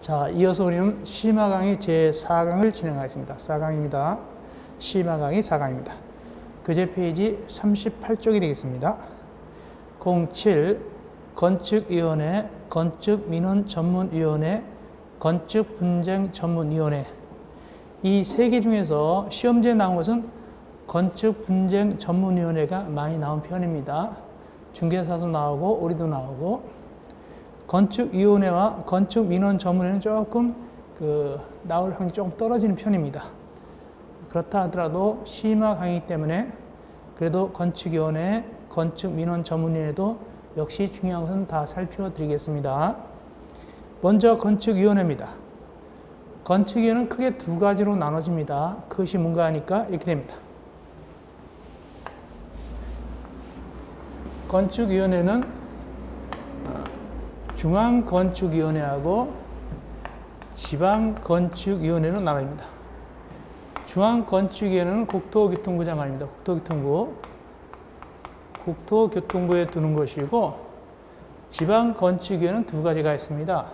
자, 이어서 우리는 심화 강의 제4강을 진행하겠습니다. 4강입니다. 심화 강의 4강입니다. 교재 페이지 38쪽이 되겠습니다. 07 건축위원회, 건축민원전문위원회, 건축분쟁전문위원회 이 세 개 중에서 시험지에 나온 것은 건축분쟁전문위원회가 많이 나온 편입니다. 중개사도 나오고 우리도 나오고 건축위원회와 건축민원전문위원회는 조금 나올 확률이 조금 떨어지는 편입니다. 그렇다 하더라도 심화 강의이기 때문에 그래도 건축위원회, 건축민원전문위원회도 역시 중요한 것은 다 살펴드리겠습니다. 먼저 건축위원회입니다. 건축위원회는 크게 두 가지로 나눠집니다. 그것이 뭔가 하니까 이렇게 됩니다. 건축위원회는 중앙건축위원회하고 지방건축위원회로 나눠집니다. 중앙건축위원회는 국토교통부 장관입니다. 국토교통부에 두는 것이고 지방건축위원회는 두 가지가 있습니다.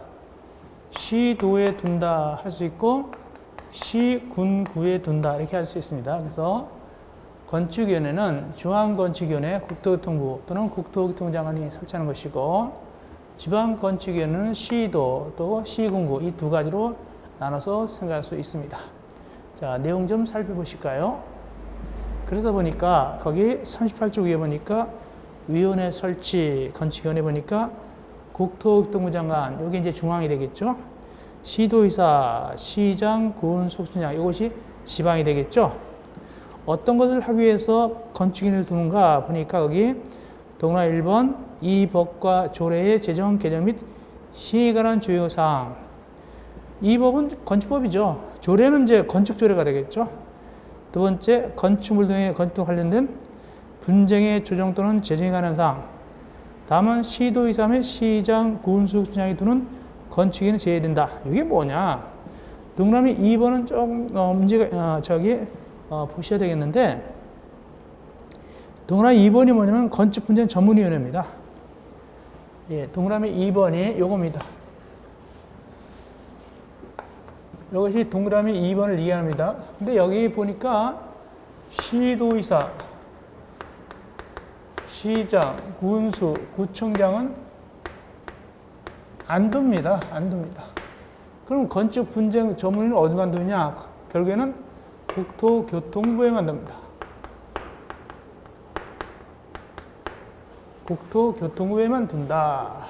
시도에 둔다 할 수 있고 시군구에 둔다 이렇게 할 수 있습니다. 그래서 건축위원회는 중앙건축위원회, 국토교통부 또는 국토교통부 장관이 설치하는 것이고 지방건축위원회는 시도 또 시군구 이 두 가지로 나눠서 생각할 수 있습니다. 자, 내용 좀 살펴보실까요? 그래서 보니까 거기 38쪽 위에 보니까 위원회 설치, 건축위원회 보니까 국토교통부 장관, 여기 이제 중앙이 되겠죠? 시도의사, 시장, 군, 속수장, 이것이 지방이 되겠죠? 어떤 것을 하기 위해서 건축위원회를 두는가 보니까 거기 동그라미 1번 이 법과 조례의 제정, 개정 및 시행에 관한 주요사항. 이 법은 건축법이죠. 조례는 이제 건축조례가 되겠죠. 두 번째, 건축물 등의 건축 관련된 분쟁의 조정 또는 제정에 관한 사항. 다음은 시도의사 및 시장, 군수, 수장이 두는 건축위는 제외된다. 이게 뭐냐? 동그라미 2번은 조금 문제가 보셔야 되겠는데 동그라미 2번이 뭐냐면 건축분쟁 전문위원회입니다. 예, 동그라미 2번이 요겁니다. 이것이 동그라미 2번을 이해합니다. 근데 여기 보니까 시도의사, 시장, 군수, 구청장은 안 둡니다. 안 둡니다. 그럼 건축분쟁 전문위는 어디만 두냐? 결국에는 국토교통부에만 둡니다. 국토교통부에만 둔다.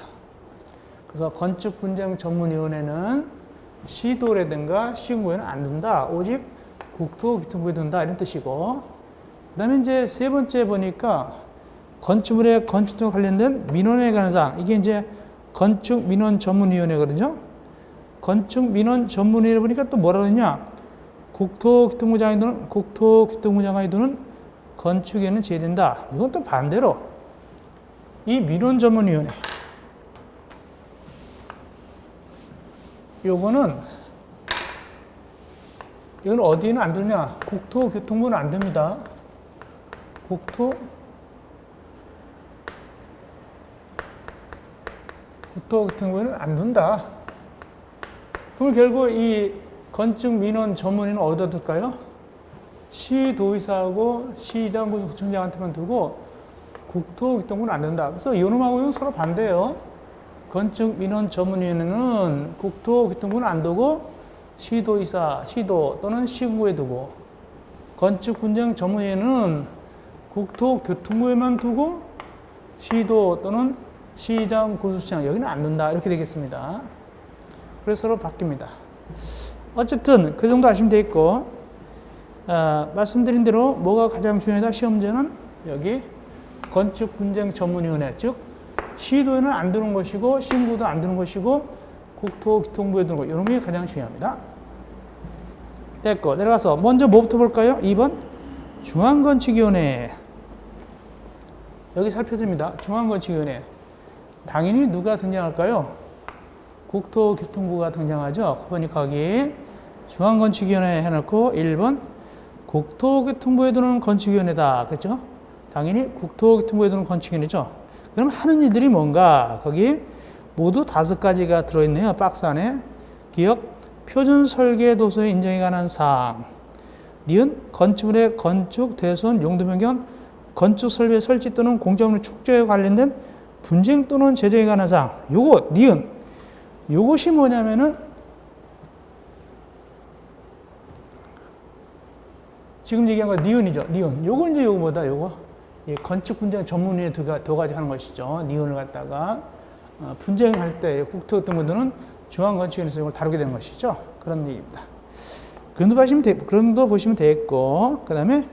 그래서 건축분쟁 전문위원회는 시도라든가 시군구에는 안 둔다. 오직 국토교통부에 둔다. 이런 뜻이고. 그 다음에 이제 세 번째 보니까 건축물의 건축과 관련된 민원에 관한 사항. 이게 이제 건축민원전문위원회거든요. 건축민원전문위원회 보니까 또 뭐라고 했냐? 국토교통부 장관이 두는 건축위원회는 제외된다. 이건 또 반대로 이 민원전문위원회 이거는 어디는 안 되냐? 국토교통부는 안 됩니다. 국토교통부는 안 된다. 그럼 결국 이 건축민원전문위는 어디다 둘까요? 시도의사하고 시장군 구청장한테만 두고 국토교통부는 안 된다. 그래서 이놈하고는 서로 반대예요. 건축민원전문위원회는 국토교통부는 안 두고 시도의사, 시도 또는 시군구에 두고 건축분쟁전문위원회는 국토교통부에만 두고 시도 또는 시장, 군수시장 여기는 안 둔다. 이렇게 되겠습니다. 그래서 서로 바뀝니다. 어쨌든 그 정도 아시면 되겠고 말씀드린 대로 뭐가 가장 중요하다? 시험제는 여기 건축분쟁전문위원회, 즉 시도에는 안 두는 것이고 시군구도 안 두는 것이고 국토교통부에 두는 것, 이런 게 가장 중요합니다. 됐고 내려가서 먼저 뭐부터 볼까요? 2번 중앙건축위원회. 여기 살펴드립니다. 중앙건축위원회. 당연히 누가 등장할까요? 국토교통부가 등장하죠. 보니까 거기 중앙건축위원회 해놓고 1번 국토교통부에 두는 건축위원회다. 그렇죠? 당연히 국토교통부에 두는 건축위원회죠. 그럼 하는 일들이 뭔가? 거기 모두 5가지가 들어있네요. 박스 안에. 기억 표준 설계 도서에 인정에 관한 사항. 니은 건축물의 건축, 대손, 용도 변경, 건축 설계 설치 또는 공작물 축조에 관련된 분쟁 또는 제재에 관한 사항. 요거 니은. 요것이 뭐냐면은 지금 얘기한 거 니은이죠. 니은. 요거 이제 요거 뭐다? 요거. 예, 건축 분쟁 전문의에 두 가지 하는 것이죠. 니은을 갖다가 분쟁할 때 국토 같은 분들은 중앙건축위원회에서 이걸 다루게 되는 것이죠. 그런 얘기입니다. 그런 거 보시면 되겠고, 그 다음에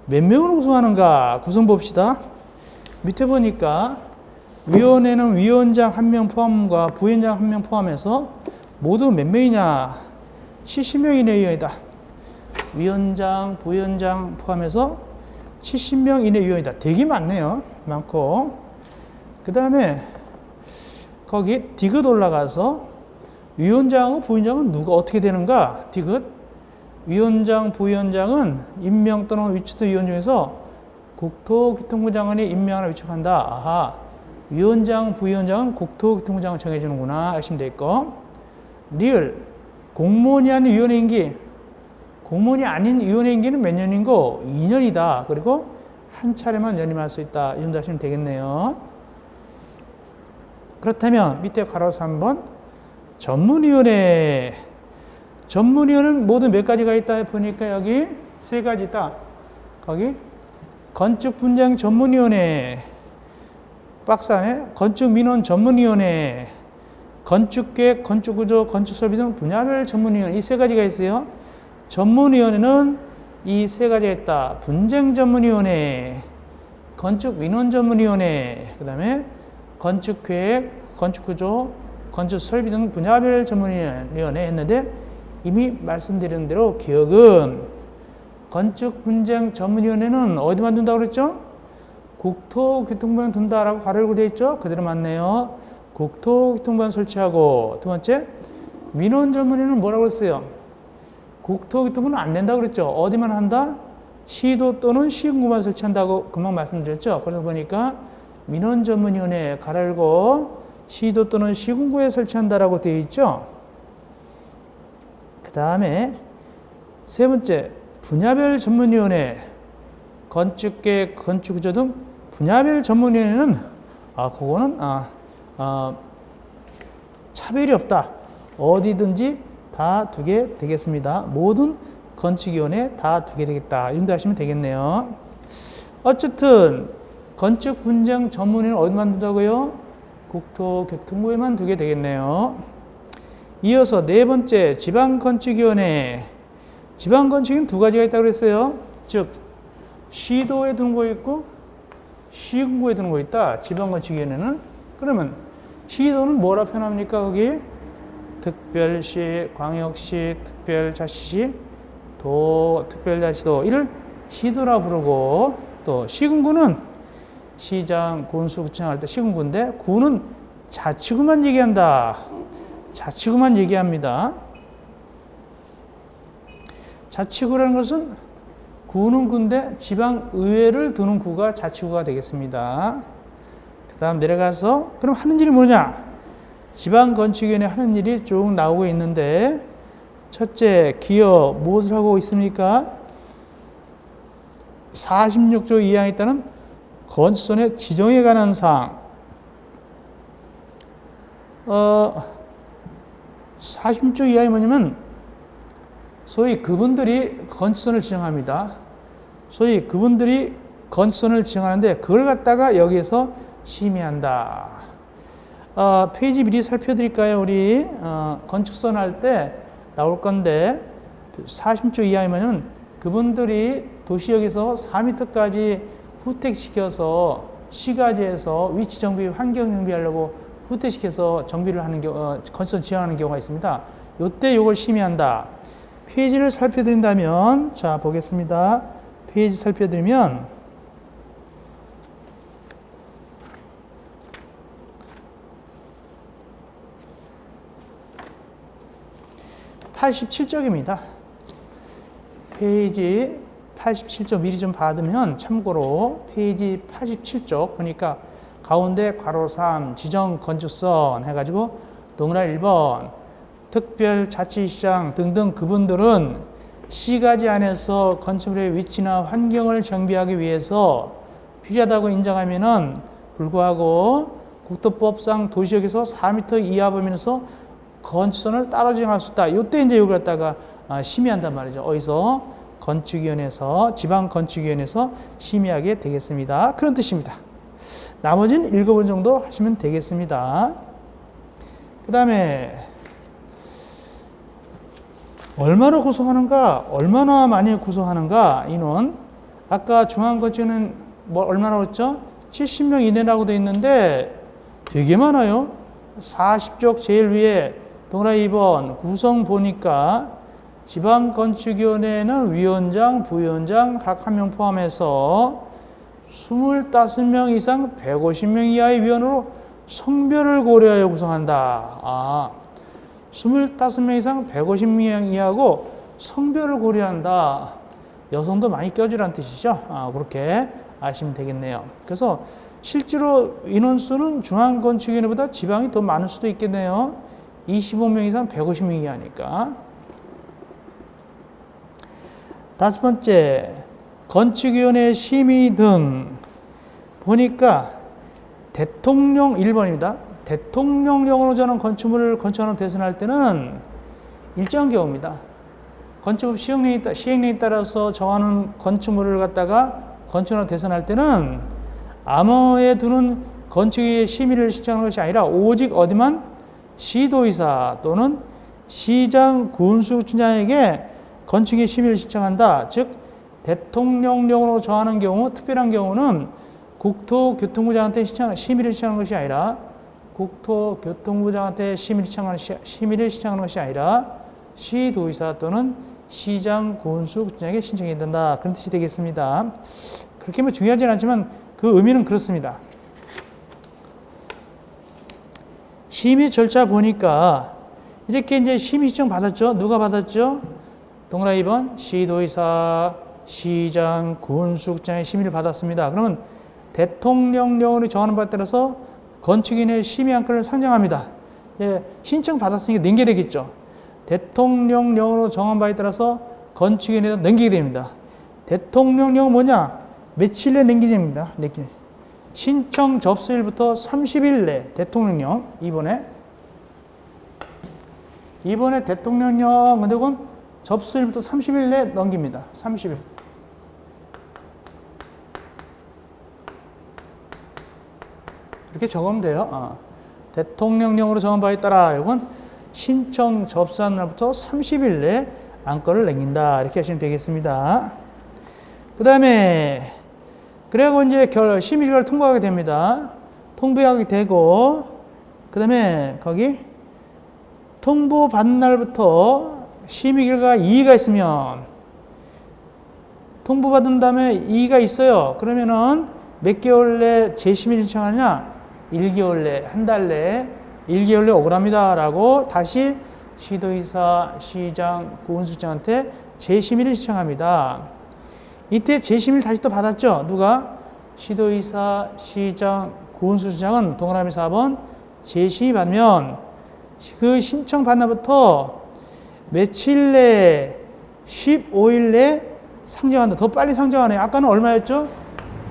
몇 명으로 구성하는가 구성 봅시다. 밑에 보니까 위원회는 위원장 1명 포함과 부위원장 1명 포함해서 모두 몇 명이냐? 70명 이내 위원이다. 위원장, 부위원장 포함해서 70명 이내 위원이다. 되게 많네요. 많고. 그 다음에 거기 디귿 올라가서 위원장하고 부위원장은 누가 어떻게 되는가? 디귿. 위원장, 부위원장은 임명 또는 위촉된 위원 중에서 국토교통부 장관이 임명하나 위촉한다. 아하. 위원장, 부위원장은 국토교통부 장관 정해주는구나. 하시면 되겠고. 리을. 공무원이 아닌 위원회 임기. 공무원이 아닌 위원회 임기는 몇 년인고? 2년이다. 그리고 한 차례만 연임할 수 있다. 이 정도 하시면 되겠네요. 그렇다면 밑에 가로서 3번 전문위원회. 전문위원회는 모두 몇 가지가 있다 보니까 여기 세 가지 있다. 거기 건축분쟁 전문위원회, 박스 안에 건축민원 전문위원회, 건축계획, 건축구조, 건축설비 등 분야별 전문위원회 이 세 가지가 있어요. 전문위원회는 이 세 가지가 있다. 분쟁 전문위원회, 건축민원 전문위원회, 그 다음에 건축계획, 건축구조, 건축설비 등 분야별 전문위원회 했는데 이미 말씀드린 대로 기억은 건축분쟁 전문위원회는 어디 만든다고 그랬죠? 국토교통부에 둔다라고 가로열고 되어 있죠? 그대로 맞네요. 국토교통부에 설치하고 두 번째 민원 전문위원회는 뭐라고 했어요? 국토교통부는 안 된다고 그랬죠? 어디만 한다? 시도 또는 시군구만 설치한다고 금방 말씀드렸죠? 그래서 보니까 민원 전문위원회 가로열고 시도 또는 시군구에 설치한다라고 되어 있죠? 그 다음에 세 번째 분야별 전문위원회, 건축계획, 건축구조 등 분야별 전문위원회는 그거는 차별이 없다. 어디든지 다 두게 되겠습니다. 모든 건축위원회 다 두게 되겠다. 이 정도 하시면 되겠네요. 어쨌든 건축분쟁 전문위원회는 어디 만든다고요? 국토교통부에만 두게 되겠네요. 이어서 네 번째 지방건축위원회. 지방건축위는 두 가지가 있다고 그랬어요. 즉 시도에 두는 거 있고 시군구에 두는 거 있다. 지방건축위원회는. 그러면 시도는 뭐라 표현합니까? 거기 특별시, 광역시, 특별자치시, 특별자치도 이를 시도라 부르고, 또 시군구는 시장, 군수, 구청 할 때 시군구인데 구는 자치구만 얘기한다. 자치구만 얘기합니다. 자치구라는 것은 구는 구인데 지방의회를 두는 구가 자치구가 되겠습니다. 그 다음 내려가서 그럼 하는 일이 뭐냐? 지방건축위원회 하는 일이 쭉 나오고 있는데 첫째, 기업 무엇을 하고 있습니까? 46조 2항에 따른 건축선의 지정에 관한 사항. 46조 2항이 뭐냐면 소위 그분들이 건축선을 지정합니다. 소위 그분들이 건축선을 지정하는데 그걸 갖다가 여기에서 심의한다. 페이지 미리 살펴드릴까요? 우리 건축선 할 때 나올 건데 40조 이하이면 그분들이 도시역에서 4m까지 후퇴시켜서 시가지에서 위치 정비, 환경 정비하려고 후퇴시켜서 정비를 하는 경우, 건축선 지정하는 경우가 있습니다. 요때 요걸 심의한다. 페이지를 살펴드린다면, 자, 보겠습니다. 페이지 살펴드리면, 87쪽입니다. 페이지 87쪽 미리 좀 받으면 참고로 페이지 87쪽 보니까 가운데 괄호 3 지정 건축선 해가지고 동그라미 1번 특별자치시장 등등 그분들은 시가지 안에서 건축물의 위치나 환경을 정비하기 위해서 필요하다고 인정하면은 불구하고 국토법상 도시역에서 4m 이하 범위에서 건축선을 따로 지정할 수 있다. 이때 이제 이걸 갖다가 심의한단 말이죠. 어디서? 건축위원회에서, 지방건축위원회에서 심의하게 되겠습니다. 그런 뜻입니다. 나머지는 읽어본 정도 하시면 되겠습니다. 그 다음에 얼마나 구성하는가? 얼마나 많이 구성하는가? 인원. 아까 중앙건축은 뭐 얼마나 그랬죠? 70명 이내라고 되어 있는데 되게 많아요. 40쪽 제일 위에 동그라미 2번 구성 보니까 지방건축위원회는 위원장, 부위원장 각 한 명 포함해서 25명 이상 150명 이하의 위원으로 성별을 고려하여 구성한다. 25명 이상 150명 이하고 성별을 고려한다. 여성도 많이 껴주라는 뜻이죠. 그렇게 아시면 되겠네요. 그래서 실제로 인원수는 중앙건축위원회보다 지방이 더 많을 수도 있겠네요. 25명 이상 150명 이하니까. 다섯 번째, 건축위원회 심의 등 보니까 대통령 1번입니다. 대통령령으로 저는 건축물을 건축하는 대선할 때는 일정한 경우입니다. 건축법 시행령에 따라서 정하는 건축물을 갖다가 건축하는 대선할 때는 암호에 두는 건축위의 심의를 신청하는 것이 아니라 오직 어디만 시도의사 또는 시장 군수청장에게 건축위 심의를 신청한다. 즉 대통령령으로 정하는 경우, 특별한 경우는 국토교통부장한테 심의를 신청하는 것이 아니라 국토교통부장한테 심의를 신청하는 것이 아니라 시도의사 또는 시장 군수청장에게 신청해야 된다. 그런 뜻이 되겠습니다. 그렇게 뭐 중요하지는 않지만 그 의미는 그렇습니다. 심의 절차 보니까 이렇게 이제 심의 신청 받았죠. 누가 받았죠? 동그라미 2번 시도의사, 시장, 군수국장의 심의를 받았습니다. 그러면 대통령령으로 정하는 바에 따라서 건축인의 심의 안건을 상정합니다. 신청 받았으니까 넘겨야 되겠죠. 대통령령으로 정한 바에 따라서 건축인에다 넘기게 됩니다. 대통령령은 뭐냐? 며칠 내에 넘기게 됩니다. 신청 접수일부터 30일 내 대통령령. 이번에 대통령령 근데 그건 접수일부터 30일 내에 넘깁니다. 30일. 이렇게 적으면 돼요. 대통령령으로 정한 바에 따라 이건 신청 접수한 날부터 30일 내에 안건을 남긴다. 이렇게 하시면 되겠습니다. 그 다음에 그리고 이제 심의 결과를 통보하게 됩니다. 통보하게 되고 그 다음에 거기 통보받는 날부터 심의 결과가 이의가 있으면 통보받은 다음에 이의가 있어요. 그러면은 몇 개월 내 재심의 신청하느냐? 1개월 내, 한 달 내에 1개월 내 억울합니다. 라고 다시 시도의사, 시장, 군수장한테 재심의를 신청합니다. 이때 재심의를 다시 또 받았죠. 누가? 시도의사, 시장, 군수장은 동그라미 4번 재심의 받으면 그 신청 받은 날부터 며칠 내에 15일 내에 상정한다. 더 빨리 상정하네요. 아까는 얼마였죠?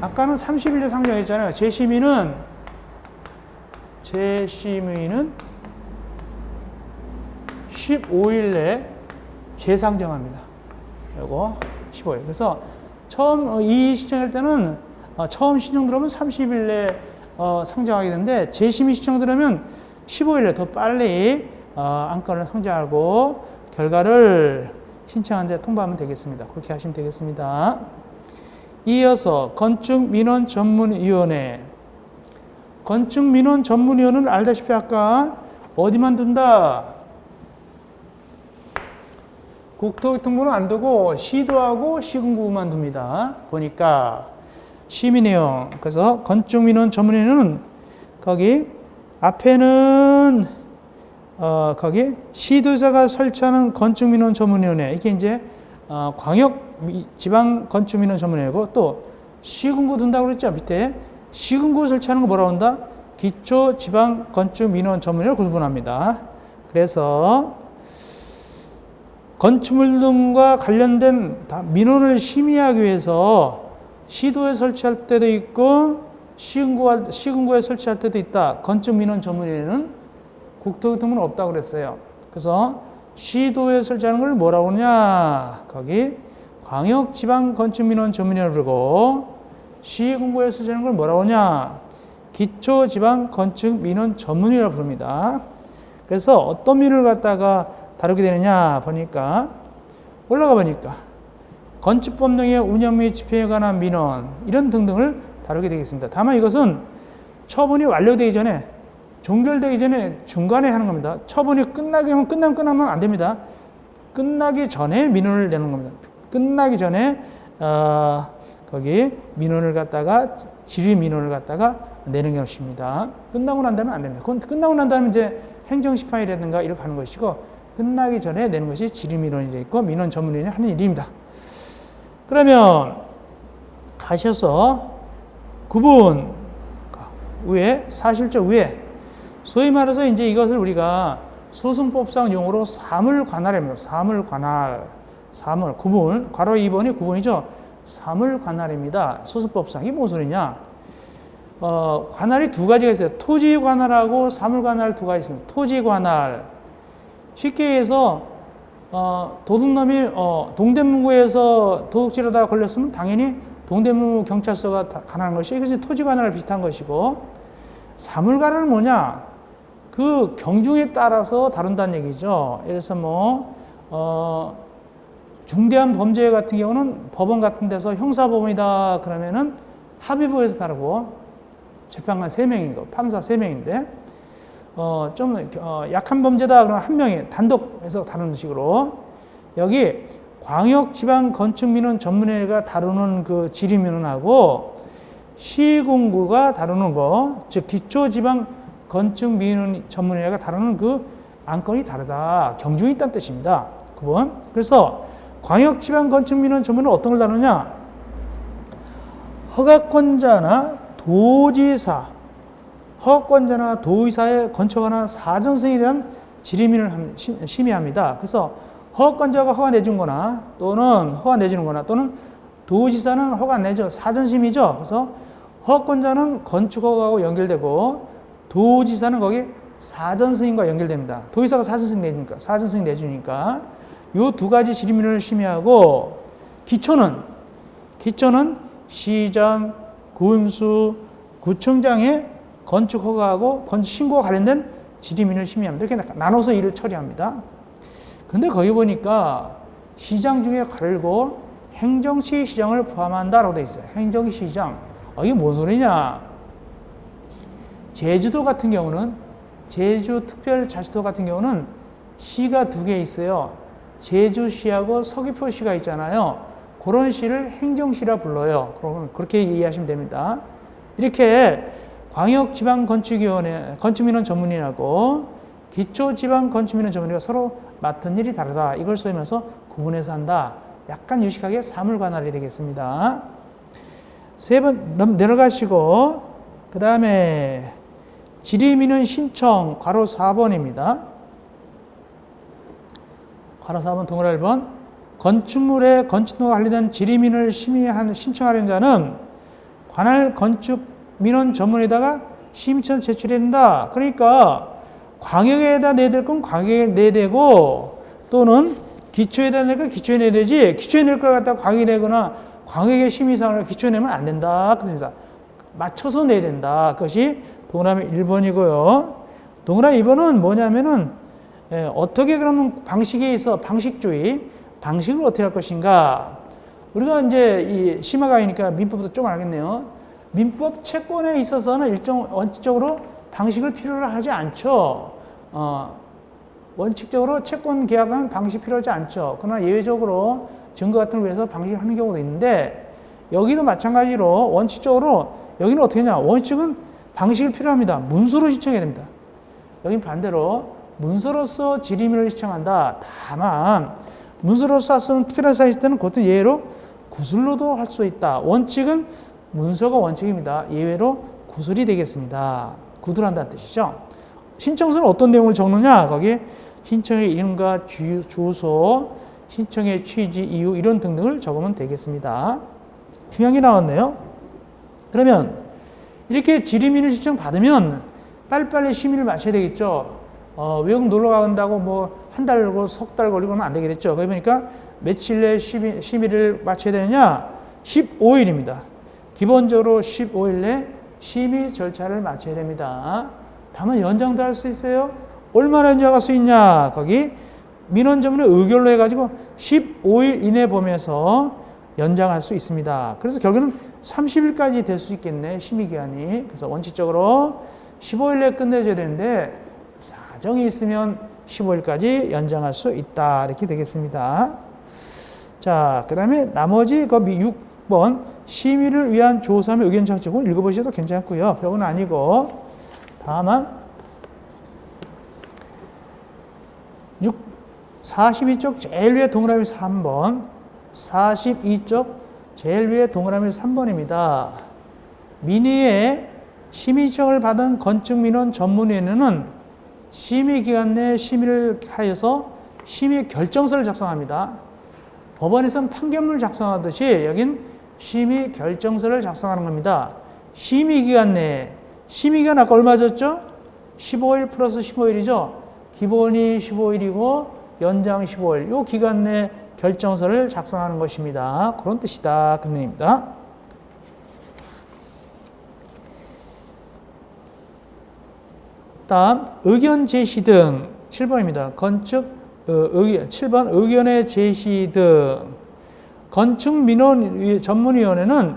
아까는 30일 내 상정했잖아요. 재심의는 15일 내에 재상정합니다. 요거 15일. 그래서 처음 이 신청할 때는 처음 신청 들어오면 30일 내에 상정하게 되는데 재심의 신청 들어오면 15일 내에 더 빨리 안건을 상정하고 결과를 신청한 데 통보하면 되겠습니다. 그렇게 하시면 되겠습니다. 이어서 건축민원전문위원회. 건축민원전문위원회는 알다시피 아까 어디만 둔다? 국토교통부는 안 두고 시도하고 시군구만 둡니다. 보니까 심의 내용. 그래서 건축민원전문위원회는 거기 앞에는 거기 시도의사가 설치하는 건축민원전문위원회. 이게 이제 광역 지방 건축민원전문위원회고 또 시군구 둔다고 그랬죠. 밑에 시군구 설치하는 거 뭐라고 한다? 기초 지방 건축민원전문위원회로 구분합니다. 그래서 건축물 등과 관련된 민원을 심의하기 위해서 시도에 설치할 때도 있고 시군구에 설치할 때도 있다. 건축민원 전문위원회는 국토교통부는 없다고 그랬어요. 그래서 시도에 설치하는 걸 뭐라고 하냐? 거기 광역지방건축민원 전문위원회를 부르고 시군구에 설치하는 걸 뭐라고 하냐? 기초지방건축민원 전문위원회라고 부릅니다. 그래서 어떤 민원을 갖다가 다루게 되느냐 보니까 올라가 보니까 건축법 등의 운영 및 집행에 관한 민원 이런 등등을 다루게 되겠습니다. 다만 이것은 처분이 완료되기 전에 종결되기 전에 중간에 하는 겁니다. 처분이 끝나면 안 됩니다. 끝나기 전에 민원을 내는 겁니다. 끝나기 전에 거기 민원을 갖다가 질의 민원을 갖다가 내는 것입니다. 끝나고 난 다음에 안 됩니다. 그건 끝나고 난 다음에 이제 행정심판이라든가 이렇게 하는 것이고 끝나기 전에 내는 것이 질의 민원이 되어 있고 민원 전문위원회 하는 일입니다. 그러면 가셔서 9분 위에 사실적 위에 소위 말해서 이제 이것을 우리가 소송법상 용어로 사물관할입니다. 사물관할. 구분. 괄호 2번이 구분이죠. 사물관할입니다. 소송법상. 이게 무슨 소리냐? 관할이 두 가지가 있어요. 토지관할하고 사물관할 두 가지 있습니다. 토지관할. 쉽게 해서 도둑놈이 동대문구에서 도둑질하다가 걸렸으면 당연히 동대문구 경찰서가 관할하는 것이 이것이 토지관할 비슷한 것이고 사물관할은 뭐냐? 그 경중에 따라서 다룬다는 얘기죠. 그래서 중대한 범죄 같은 경우는 법원 같은 데서 형사법원이다 그러면은 합의부에서 다루고 재판관 3명인 거, 판사 3명인데 좀 약한 범죄다 그러면 1명이 단독해서 다루는 식으로 여기 광역지방건축민원 전문회가 다루는 그 질의민원하고 시군구가 다루는 거, 즉 기초지방건축민원 전문회가 다루는 그 안건이 다르다. 경중이 있다는 뜻입니다. 9번. 그래서 광역지방건축민원 전문회는 어떤 걸 다루냐? 허가권자나 도지사, 허가권자나 도의사의 건축하나 사전승인에 대한 질의민을 심의합니다. 그래서 허가권자가 허가 내준 거나 또는 허가 내주는 거나 또는 도지사는 허가 안 내죠. 사전심의죠. 그래서 허가권자는 건축허가하고 연결되고 도지사는 거기 사전승인과 연결됩니다. 도지사가 사전승인 내주니까 이 두 가지 질의민을 심의하고 기초는 시장, 군수, 구청장의 건축허가하고 건축신고와 관련된 질의민을 심의합니다. 이렇게 나눠서 일을 처리합니다. 근데 거기 보니까 시장 중에 가르고 행정시 시장을 포함한다라고 되어 있어요. 행정시 시장. 이게 뭔 소리냐? 제주도 같은 경우는 제주특별자치도 같은 경우는 시가 2개 있어요. 제주시하고 서귀포시가 있잖아요. 그런 시를 행정시라 불러요. 그렇게 이해하시면 됩니다. 이렇게 광역지방건축위원회, 건축민원 전문위원회하고 기초지방건축민원 전문위가 서로 맡은 일이 다르다. 이걸 써면서 구분해서 한다. 약간 유식하게 사물관할이 되겠습니다. 3번 내려가시고 그 다음에 질의민원 신청 괄호 4번입니다. 괄호 4번 동그라미 1번 건축물의 건축과 관련된 질의민을 신청하려는 자는 관할 건축민원 전문에다가 심의청을 제출해야 된다. 그러니까 광역에다 내야 될 건 광역에 내야 되고 또는 기초에다 낼 건 기초에 내야 되지 기초에 낼 걸 갖다가 광역에 내거나 광역의 심의사항을 기초에 내면 안 된다. 그렇습니다. 맞춰서 내야 된다. 그것이 동그라미 1번이고요. 동그라미 2번은 뭐냐면은 어떻게 그러면 방식에 있어 방식주의 방식을 어떻게 할 것인가. 우리가 이제 이 심화가이니까 민법도 좀 알겠네요. 민법 채권에 있어서는 일정 원칙적으로 방식을 필요로 하지 않죠. 원칙적으로 채권 계약은 방식 필요하지 않죠. 그러나 예외적으로 증거 같은 걸 위해서 방식을 하는 경우도 있는데 여기도 마찬가지로 원칙적으로 여기는 어떻게 하냐. 원칙은 방식이 필요합니다. 문서로 신청해야 됩니다. 여긴 반대로 문서로서 질의민을 신청한다. 다만 문서로서 쓰는 특별한 사항이 있을 때는 그것도 예외로 구술로도 할 수 있다. 원칙은 문서가 원칙입니다. 예외로 구술이 되겠습니다. 구술한다는 뜻이죠. 신청서는 어떤 내용을 적느냐? 거기 신청의 이름과 주소, 신청의 취지, 이유 이런 등등을 적으면 되겠습니다. 중요한 게 나왔네요. 그러면 이렇게 지리민원 신청 받으면 빨리빨리 심의를 마쳐야 되겠죠. 외국 놀러 간다고 뭐 한 달 걸리고 석 달 걸리고 하면 안 되겠죠. 그러니까 며칠 내에 심의를 마쳐야 되느냐? 15일입니다. 기본적으로 15일 내 심의 절차를 마쳐야 됩니다. 다만 연장도 할 수 있어요. 얼마나 연장할 수 있냐? 거기 민원 전문의 의결로 해가지고 15일 이내 범위에서 연장할 수 있습니다. 그래서 결국은 30일까지 될 수 있겠네, 심의기간이. 그래서 원칙적으로 15일 내에 끝내줘야 되는데 사정이 있으면 15일까지 연장할 수 있다. 이렇게 되겠습니다. 자, 그 다음에 나머지 그 6번 심의를 위한 조사 및 의견 창출은 읽어보셔도 괜찮고요. 별건 아니고 다만 42쪽 제일 위에 동그라미 3번 42쪽 제일 위에 동그라미 3번입니다. 민의의 심의청을 받은 건축민원 전문위원회는 심의기간 내에 심의를 하여서 심의 결정서를 작성합니다. 법원에서는 판결문을 작성하듯이 여긴 심의 결정서를 작성하는 겁니다. 심의기간 내에 심의기간 아까 얼마 줬죠? 15일 플러스 15일이죠. 기본이 15일이고 연장 15일. 이 기간 내 결정서를 작성하는 것입니다. 그런 뜻이다. 그 의미입니다. 다음 의견 제시 등 7번입니다. 건축 7번 의견의 제시 등 건축민원 전문위원회는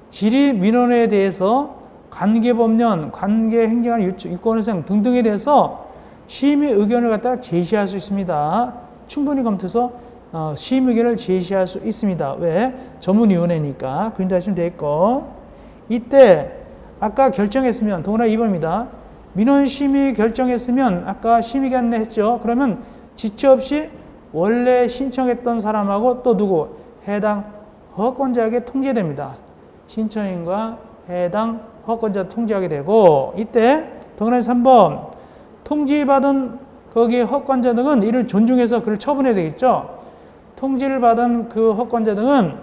지리민원에 대해서 관계법령, 관계행정안 유권회생 등등에 대해서 심의 의견을 갖다가 제시할 수 있습니다. 충분히 검토해서 심의 의견을 제시할 수 있습니다. 왜? 전문위원회니까. 구인하시면 되겠고 이때 아까 결정했으면 동그라미 2번입니다. 민원심의 결정했으면 아까 심의기간 내 했죠. 그러면 지체 없이 원래 신청했던 사람하고 또 누구? 해당 허가권자에게 통지됩니다. 신청인과 해당 허가권자 통지하게 되고 이때 동그라미 3번 통지받은 거기 허가권자 등은 이를 존중해서 그를 처분해야 되겠죠. 통지를 받은 그 허가권자 등은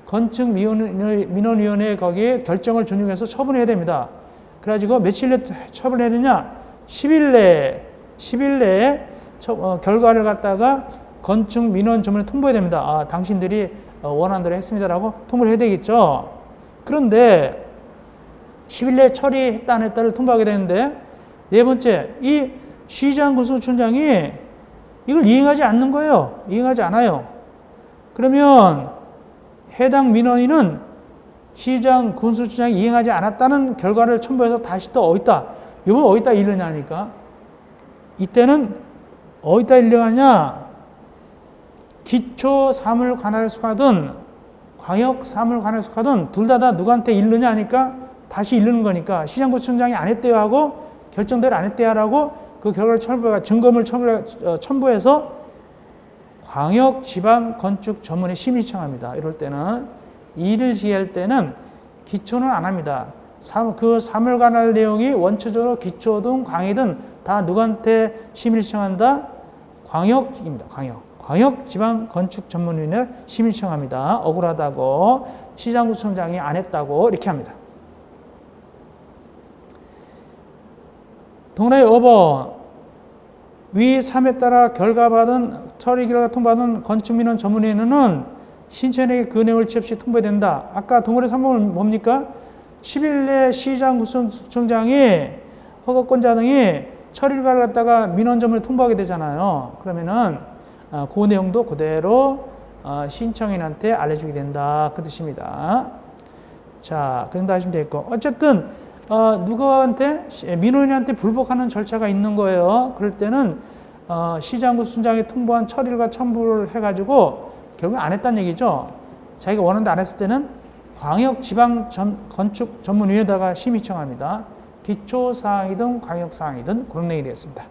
건축민원위원회 거기에 결정을 존중해서 처분해야 됩니다. 그래가지고 며칠 내에 처분해야 되냐? 10일 내에 결과를 갖다가 건축민원 전문에 통보해야 됩니다. 아, 당신들이 원하는 대로 했습니다라고 통보를 해야 되겠죠. 그런데 10일 내에 처리했다 안 했다를 통보하게 되는데 네 번째, 이 시장 군수청장이 이걸 이행하지 않는 거예요. 이행하지 않아요. 그러면 해당 민원인은 시장 군수청장이 이행하지 않았다는 결과를 첨부해서 다시 또 어디다, 이건 어디다 일르냐 하니까 이때는 어디다 일르냐? 기초 사물 관할에 속하든 광역 사물 관할에 속하든 둘 다 누구한테 일르냐 하니까 다시 일르는 거니까 시장 군수청장이 안 했대요 하고 결정대로 안 했대요 하고 그 결과를 증거물 첨부해서 광역 지방 건축 전문에 심의 청합니다. 이럴 때는 일을 지휘할 때는 기초는 안 합니다. 그 사물관할 내용이 원초적으로 기초든 광이든 다 누구한테 심의를 청한다? 광역입니다. 광역 지방 건축 전문위원회 심의 청합니다. 억울하다고 시장구청장이 안 했다고 이렇게 합니다. 동그라미 5번 위 3에 따라 처리 결과 통보받은 건축민원 전문위원회는 신청에게 그 내용을 취 없이 통보해야 된다. 아까 동그라미 3번은 뭡니까? 10일 내 시장 구청장이 허가권자 등이 처리를 갖다가 민원 전문에 통보하게 되잖아요. 그러면은 그 내용도 그대로 신청인한테 알려주게 된다. 그 뜻입니다. 자, 그 정도 하시면 되겠고. 어쨌든 누구한테 민원인한테 불복하는 절차가 있는 거예요. 그럴 때는 시장구 순장이 통보한 처리를 첨부를 해가지고 결국 안 했다는 얘기죠. 자기가 원하는데 안 했을 때는 광역지방 건축 전문위에다가 심의 청합니다. 기초사항이든 광역사항이든 그런 내용이 되겠습니다.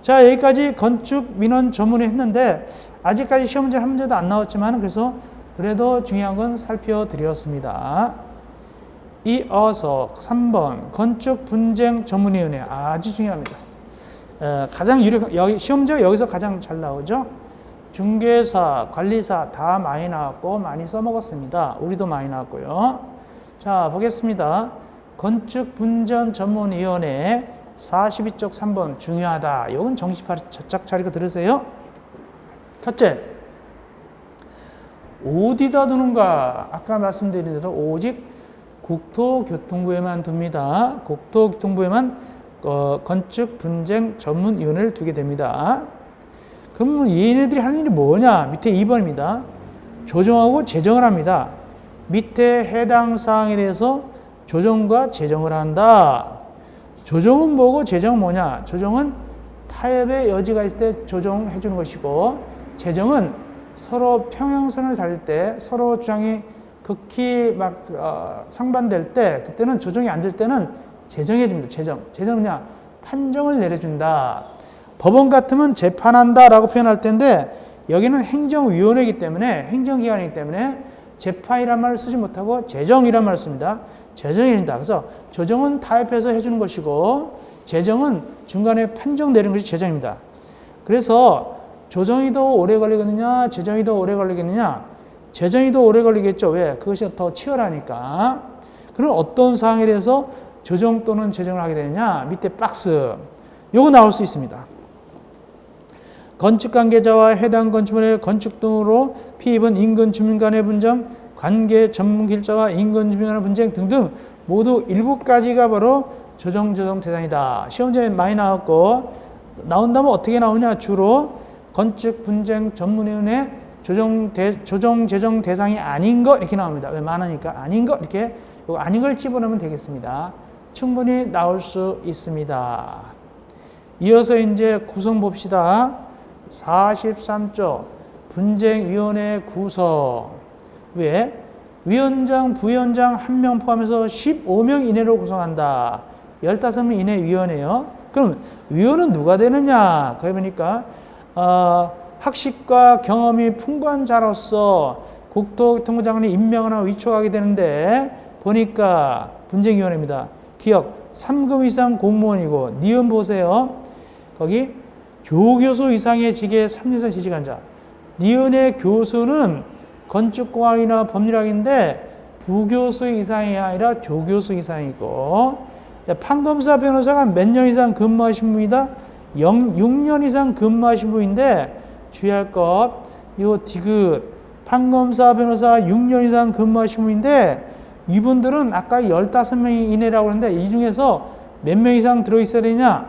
자, 여기까지 건축 민원 전문위 했는데 아직까지 시험 문제 한 문제도 안 나왔지만 그래서 그래도 중요한 건 살펴드렸습니다. 이어서 3번 건축 분쟁 전문위원회 아주 중요합니다. 가장 시험 문제가 여기서 가장 잘 나오죠. 중개사, 관리사 다 많이 나왔고 많이 써먹었습니다. 우리도 많이 나왔고요. 자, 보겠습니다. 건축분전전문위원회 42쪽 3번 중요하다. 이건 정신 바짝 차리고 들으세요. 첫째, 어디다 두는가? 아까 말씀드린 대로 오직 국토교통부에만 둡니다. 국토교통부에만 건축분쟁전문위원회를 두게 됩니다. 그러면 얘네들이 하는 일이 뭐냐? 밑에 2번입니다. 조정하고 제정을 합니다. 밑에 해당 사항에 대해서 조정과 제정을 한다. 조정은 뭐고 제정은 뭐냐? 조정은 타협의 여지가 있을 때 조정해 주는 것이고, 제정은 서로 평행선을 달릴 때 서로 주장이 극히 상반될 때, 그때는 조정이 안 될 때는 제정해 줍니다. 제정은요, 판정을 내려준다. 법원 같으면 재판한다라고 표현할 텐데, 여기는 행정위원회이기 때문에, 행정기관이기 때문에 재판이란 말을 쓰지 못하고 제정이란 말을 씁니다. 제정이 된다. 그래서 조정은 타협해서 해주는 것이고, 제정은 중간에 판정 내리는 것이 제정입니다. 그래서 조정이 더 오래 걸리겠느냐, 제정이 더 오래 걸리겠느냐? 제정이 더 오래 걸리겠죠. 왜? 그것이 더 치열하니까. 그럼 어떤 사항에 대해서 조정 또는 제정을 하게 되느냐? 밑에 박스. 요거 나올 수 있습니다. 건축관계자와 해당 건축물의 건축 등으로 피입은 인근 주민 간의 분쟁, 관계 전문기일자와 인근 주민 간의 분쟁 등등 모두 7가지가 바로 조정 대상이다. 시험지에 많이 나왔고, 나온다면 어떻게 나오냐? 주로 건축분쟁전문위원회 조정 제정 대상이 아닌 거 이렇게 나옵니다. 왜? 많으니까 아닌 거 이렇게 아닌 걸 집어넣으면 되겠습니다. 충분히 나올 수 있습니다. 이어서 이제 구성 봅시다. 43조 분쟁위원회 구성. 왜? 위원장, 부위원장 1명 포함해서 15명 이내로 구성한다. 15명 이내 위원회요. 그럼 위원은 누가 되느냐? 거기 보니까 학식과 경험이 풍부한 자로서 국토교통부 장관이 임명하나 위촉하게 되는데, 보니까 분쟁위원회입니다. 기억 3급 이상 공무원이고, 니은 보세요. 거기 조교수 이상의 직에 3년 이상 재직한 자. 니은의 교수는 건축공학이나 법률학인데 부교수 이상이 아니라 조교수 이상이고, 판검사 변호사가 몇 년 이상 근무하신 분이다? 6년 이상 근무하신 분인데, 주의할 것, 요 디귿, 판검사 변호사 6년 이상 근무하신 분인데, 이분들은 아까 15명 이내라고 하는데, 이 중에서 몇 명 이상 들어있어야 되냐?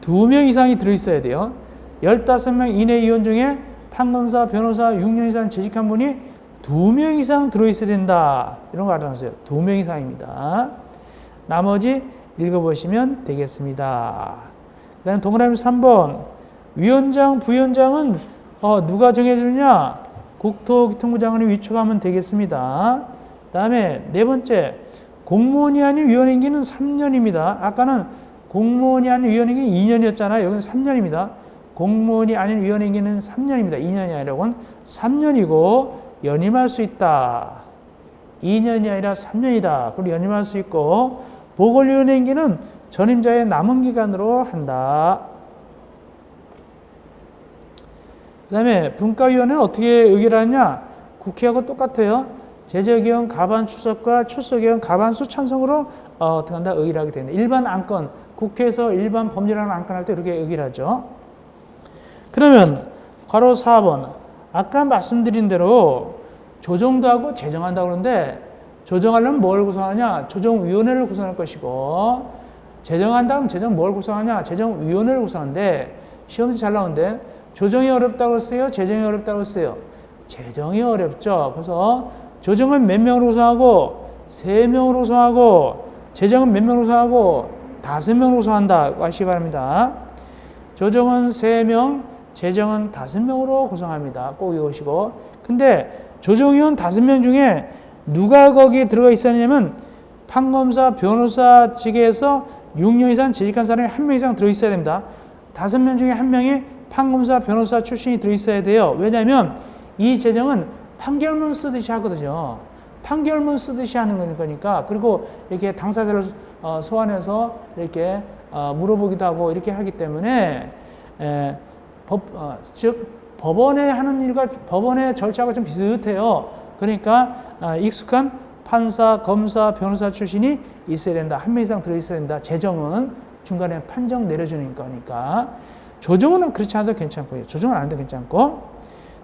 2명 이상이 들어있어야 돼요. 15명 이내 위원 중에 판검사 변호사 6년 이상 재직한 분이 2명 이상 들어있어야 된다. 이런 거 알아주세요. 2명 이상입니다. 나머지 읽어보시면 되겠습니다. 그 다음에 동그라미 3번. 위원장, 부위원장은 누가 정해주느냐? 국토교통부 장관이 위촉하면 되겠습니다. 그 다음에 네 번째, 공무원이 아닌 위원 임기는 3년입니다. 아까는 공무원이 아닌 위원 임기는 2년이었잖아요. 여기는 3년입니다. 공무원이 아닌 위원 임기는 3년입니다. 2년이 아니라 이건 3년이고 연임할 수 있다. 2년이 아니라 3년이다. 그리고 연임할 수 있고, 보궐위원 임기는 전임자의 남은 기간으로 한다. 그 다음에 분과위원회는 어떻게 의결을 하냐? 국회하고 똑같아요. 제적의원 가반 출석과 출석의원 가반수 찬성으로 어떻게 한다? 의결하게 됩니다. 일반 안건, 국회에서 일반 법률안 안건할 때 이렇게 의결하죠. 그러면 괄호 4번. 아까 말씀드린 대로 조정도 하고 제정한다고 그러는데, 조정하려면 뭘 구성하냐? 조정위원회를 구성할 것이고, 제정한다면 제정 뭘 구성하냐? 제정위원회를 구성하는데, 시험지 잘 나오는데, 조정이 어렵다고 했어요? 제정이 어렵다고 했어요? 제정이 어렵죠. 그래서 조정은 몇 명으로 구성하고, 3명으로 구성하고, 제정은 몇 명으로 구성하고, 5명으로 구성한다. 아시기 바랍니다. 조정은 3명, 제정은 5명으로 구성합니다. 꼭 이것이고. 근데 조정위원 5명 중에 누가 거기에 들어가 있었냐면, 판검사, 변호사 직에서 6년 이상 재직한 사람이 1명 이상 들어있어야 됩니다. 5명 중에 1명이 판검사, 변호사 출신이 들어있어야 돼요. 왜냐하면 이 제정은 판결문 쓰듯이 하거든요. 판결문 쓰듯이 하는 거니까. 그리고 이렇게 당사자를 소환해서 이렇게 물어보기도 하고 이렇게 하기 때문에 즉 법원에 하는 일과 법원의 절차가 좀 비슷해요. 그러니까 익숙한 판사, 검사, 변호사 출신이 있어야 된다. 한 명 이상 들어있어야 된다. 재정은 중간에 판정 내려주는 거니까. 조정은 그렇지 않아도 괜찮고요. 조정은 안 해도 괜찮고.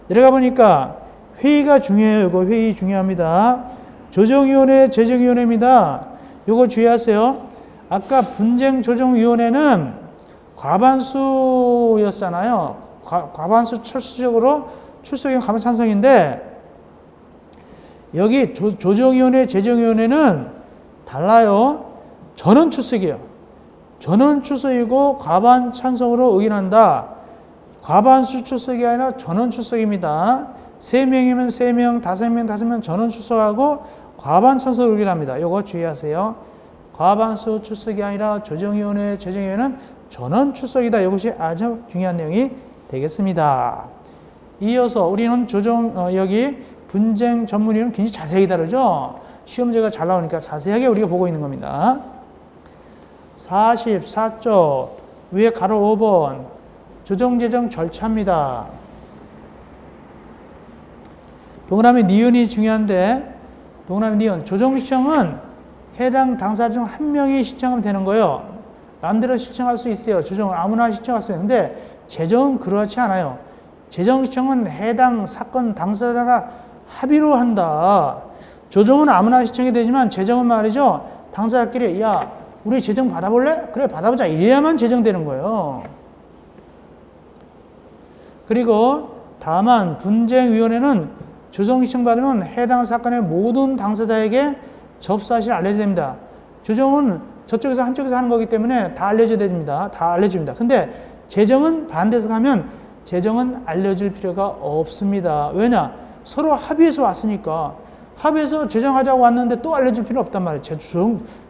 내려가 보니까 회의가 중요해요. 이거 회의 중요합니다. 조정위원회, 재정위원회입니다. 이거 주의하세요. 아까 분쟁조정위원회는 과반수였잖아요. 과반수 철수적으로 출석이면 과반 찬성인데 여기 조정위원회, 재정위원회는 달라요. 전원 출석이에요. 전원 출석이고 과반 찬성으로 의견한다. 과반수 출석이 아니라 전원 출석입니다. 3명이면 3명, 5명, 5명 전원 출석하고 과반 찬성으로 의견합니다. 이거 주의하세요. 과반수 출석이 아니라 조정위원회, 재정위원회는 전원 출석이다. 이것이 아주 중요한 내용이 되겠습니다. 이어서 우리는 여기 분쟁 전문위는 굉장히 자세히 다루죠. 시험제가 잘 나오니까 자세하게 우리가 보고 있는 겁니다. 44쪽 위에 가로 5번 조정재정 절차입니다. 동그라미 니은이 중요한데 동그라미 니은 조정 신청은 해당 당사 중 한 명이 신청하면 되는 거예요. 마음대로 신청할 수 있어요. 조정을 아무나 신청할 수 있는데 근데 재정은 그렇지 않아요. 재정 신청은 해당 사건 당사자가 합의로 한다. 조정은 아무나 신청이 되지만 재정은 말이죠. 당사자끼리 야 우리 재정 받아볼래? 그래 받아보자. 이래야만 재정되는 거예요. 그리고 다만 분쟁위원회는 조정 신청 받으면 해당 사건의 모든 당사자에게 접수사실 알려야 됩니다. 조정은 저쪽에서 한쪽에서 하는 거기 때문에 다 알려줘야 됩니다. 다 알려줍니다. 근데 재정은 반대에서 가면 재정은 알려줄 필요가 없습니다. 왜냐? 서로 합의해서 왔으니까 합의해서 재정하자고 왔는데 또 알려줄 필요 없단 말이에요.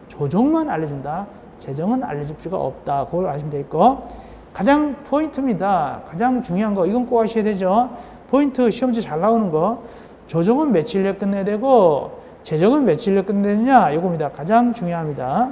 조정만 알려준다. 재정은 알려줄 필요가 없다. 그걸 아시면 되겠고 가장 포인트입니다. 가장 중요한 거 이건 꼭 아셔야 되죠. 포인트 시험지 잘 나오는 거 조정은 며칠 내에 끝내야 되고 재정은 며칠 내에 끝내야 되느냐 이겁니다. 가장 중요합니다.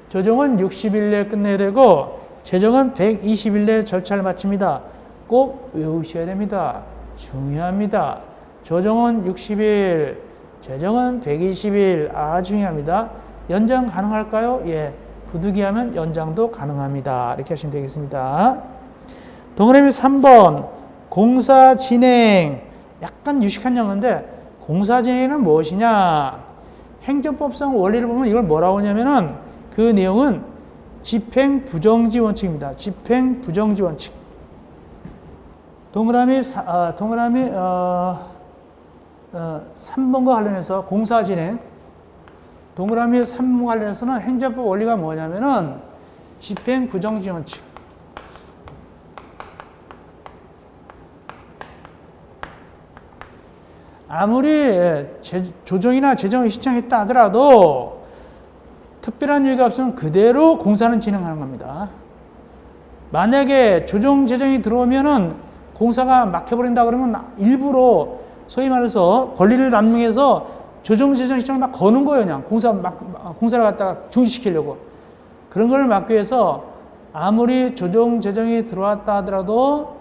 조정은 60일 내에 끝내야 되고 재정은 120일 내에 절차를 마칩니다. 꼭 외우셔야 됩니다. 중요합니다. 조정은 60일, 재정은 120일. 아주 중요합니다. 연장 가능할까요? 예. 부득이하면 연장도 가능합니다. 이렇게 하시면 되겠습니다. 동그라미 3번 공사 진행. 약간 유식한 용어인데 공사 진행은 무엇이냐? 행정법상 원리를 보면 이걸 뭐라고 하냐면은 그 내용은 집행 부정지 원칙입니다. 집행 부정지 원칙. 동그라미 3번과 관련해서 공사 진행. 동그라미 3번 관련해서는 행정법 원리가 뭐냐면은 집행 부정지 원칙. 아무리 조정이나 재정을 신청했다 하더라도 특별한 이유가 없으면 그대로 공사는 진행하는 겁니다. 만약에 조정 재정이 들어오면은 공사가 막혀버린다 그러면 일부러 소위 말해서 권리를 남용해서 조정 재정 신청을 막 거는 거예요. 그냥 공사를 갖다가 중지시키려고. 그런 걸 막기 위해서 아무리 조정 재정이 들어왔다 하더라도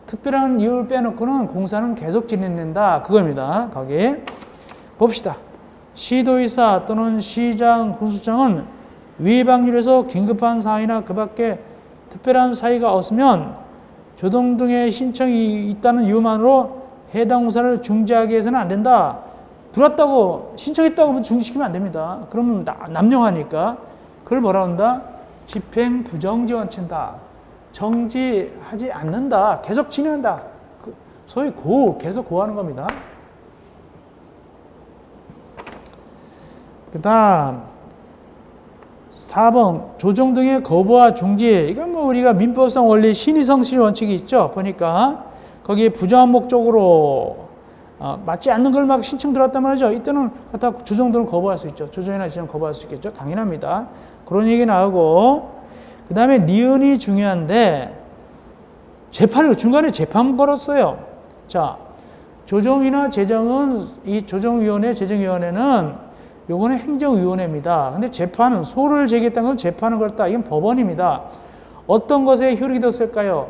특별한 이유를 빼놓고는 공사는 계속 진행된다. 그겁니다. 거기 봅시다. 시도의사 또는 시장, 군수장은 위방률에서 긴급한 사항이나 그 밖에 특별한 사유가 없으면 조정 등의 신청이 있다는 이유만으로 해당 공사를 중지하기 위해서는 안 된다. 들어왔다고 신청했다고 중지시키면 안 됩니다. 그러면 남용하니까 그걸 뭐라 한다? 집행 부정지 원칙이다. 정지하지 않는다. 계속 진행한다. 소위 계속 고하는 겁니다. 그 다음 4번 조정 등의 거부와 중지. 이건 뭐 우리가 민법상 원리 신의성실 원칙이 있죠. 보니까 거기에 부정한 목적으로 맞지 않는 걸 막 신청 들어왔단 말이죠. 이때는 갖다 조정 등을 거부할 수 있죠. 조정이나 지정 거부할 수 있겠죠. 당연합니다. 그런 얘기 나오고 그 다음에 니은이 중요한데 중간에 재판 걸었어요. 자, 조정이나 재정은 이 조정위원회, 재정위원회는 요거는 행정위원회입니다. 근데 재판은 소를 제기했다는 건 재판을 걸었다. 이건 법원입니다. 어떤 것에 효력이 더 셀까요?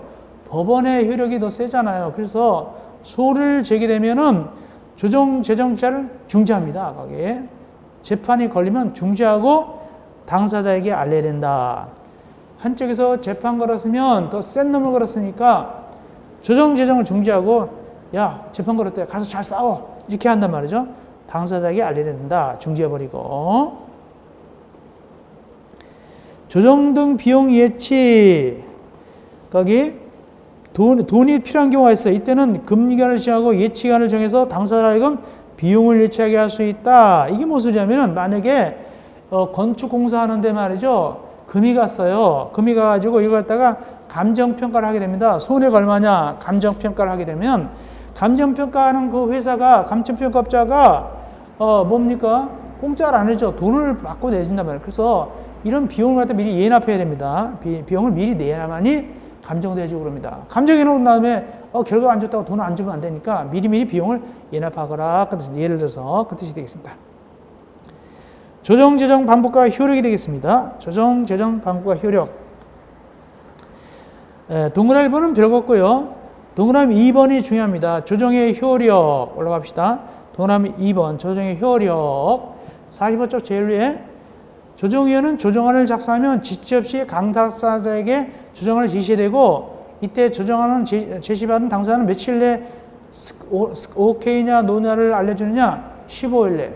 법원의 효력이 더 세잖아요. 그래서 소를 제기되면은 조정제정자를 중지합니다. 거기에 재판이 걸리면 중지하고 당사자에게 알려야 된다. 한쪽에서 재판 걸었으면 더 센 놈을 걸었으니까 조정제정을 중지하고 야 재판 걸었대 가서 잘 싸워 이렇게 한단 말이죠. 당사자에게 알려야 된다. 중지해버리고 조정 등 비용 예치 거기 돈이 필요한 경우가 있어요. 이때는 금리기간을 정하고 예치기간을 정해서 당사자에게 비용을 예치하게 할 수 있다. 이게 무슨 소리냐면은 만약에 건축 공사하는데 말이죠. 금이 갔어요. 금이 가가지고 이걸 갖다가 감정평가를 하게 됩니다. 손해가 얼마냐 감정평가를 하게 되면 감정평가하는 그 회사가 감정평가업자가 뭡니까? 공짜로 안 해줘. 돈을 받고 내준단 말이에요. 그래서 이런 비용을 갖다 미리 예납해야 됩니다. 비용을 미리 내야만이 감정도 해주고 그럽니다. 감정해 놓은 다음에 결과가 안 좋다고 돈을 안 주면 안 되니까 미리미리 비용을 예납하거라. 그 뜻, 예를 들어서 그 뜻이 되겠습니다. 조정, 제정, 반복과 효력이 되겠습니다. 조정, 제정, 반복과 효력. 동그라미 1번은 별거 없고요. 동그라미 2번이 중요합니다. 조정의 효력 올라갑시다. 동그라미 2번 조정의 효력. 45쪽 제일 위에 조정위원은 조정안을 작성하면 지체 없이 당사자에게 조정안을 제시되고 이때 조정안은 제시받은 당사자는 며칠 내 오케이냐 노냐를 알려주느냐 15일 내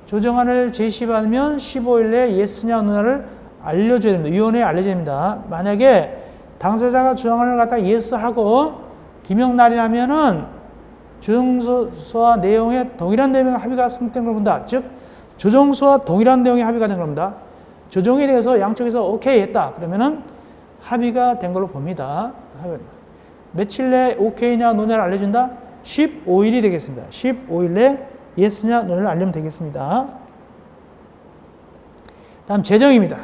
조정안을 제시받으면 15일 내 예스냐 노냐를 알려줘야 됩니다. 위원회에 알려줘야 됩니다. 만약에 당사자가 조정안을 갖다 예스하고 기명날이라면은 조정서와 내용에 동일한 내용의 합의가 성립된 걸 본다. 즉 조정서와 동일한 내용의 합의가 된 겁니다. 조정에 대해서 양쪽에서 오케이 했다. 그러면은 합의가 된 걸로 봅니다. 며칠 내 오케이냐 노냐를 알려준다? 15일이 되겠습니다. 15일 내 예스냐 노냐를 알려면 되겠습니다. 다음 재정입니다.